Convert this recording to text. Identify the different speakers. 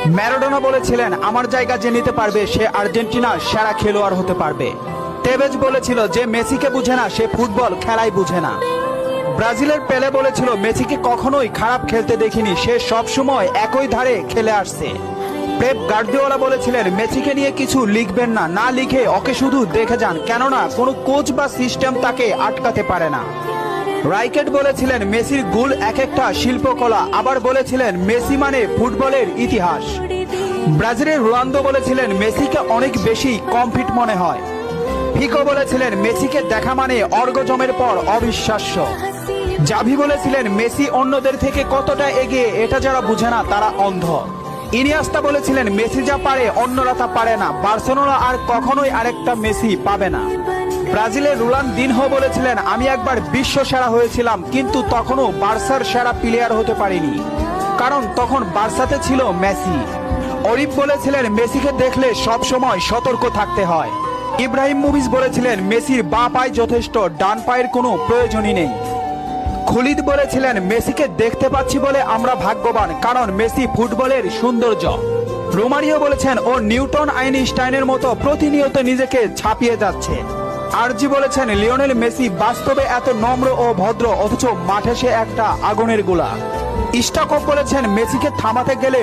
Speaker 1: Maradona বলেছিলেন আমার জায়গা যে নিতে পারবে সে আর্জেন্টিনার সেরা খেলোয়াড় হতে পারবে। টেভেজ বলেছিল যে মেসিকে বুঝে না সে ফুটবল খেলাই বুঝে না। ব্রাজিলের পেলে বলেছিল মেসিকে কখনোই খারাপ খেলতে দেখিনি, সে সবসময় একই ধারে খেলে আসছে। পেপ গার্দিওলা বলেছিলেন মেসিকে নিয়ে কিছু লিখবেন না, না লিখে ওকে শুধু দেখে যান, কেননা কোনো কোচ বা সিস্টেম তাকে আটকাতে পারে না। রাইকেট বলেছিলেন মেসির গোল এক একটা শিল্পকলা, আবার বলেছিলেন মেসি মানে ফুটবলের ইতিহাস। ব্রাজিলের রোনালদো বলেছিলেন মেসিকে অনেক বেশি কমফিট মনে হয়। ফিকো বলেছিলেন মেসিকে দেখা মানে অর্গজমের পর অবিশ্বাস্য। জাভি বলেছিলেন মেসি অন্যদের থেকে কতটা এগিয়ে এটা যারা বুঝে না তারা অন্ধ। ইনিয়েস্তা বলেছিলেন মেসি যা পারে অন্যরা তা পারে না, বার্সেলোনা আর কখনোই আরেকটা মেসি পাবে না। ব্রাজিলের রোনালদিনহো বলেছিলেন আমি একবার বিশ্ব সেরা হয়েছিলাম, কিন্তু তখনও বার্সার সেরা প্লেয়ার হতে পারিনি, কারণ তখন বার্সাতে ছিল মেসি। অরিফ বলেছিলেন মেসিকে দেখলে সব সময় সতর্ক থাকতে হয়। ইব্রাহিম মুভিজ বলেছিলেন মেসির বাঁ পায়ে যথেষ্ট, ডান পায়ের কোনো প্রয়োজনই নেই। খুলিদ বলেছিলেন মেসিকে দেখতে পাচ্ছি বলে আমরা ভাগ্যবান, কারণ মেসি ফুটবলের সৌন্দর্য। রোমারিও বলেছেন ও নিউটন আইনস্টাইনের মতো প্রতিনিয়ত নিজেকে ছাপিয়ে যাচ্ছে। আরজি বলেছেন লিওনেল মেসি বাস্তবে এত নম্র ও ভদ্র, অথচ মাঠে সে একটা আগুনের গোলা। স্টাকপ বলেছেন মেসিকে থামাতে গেলে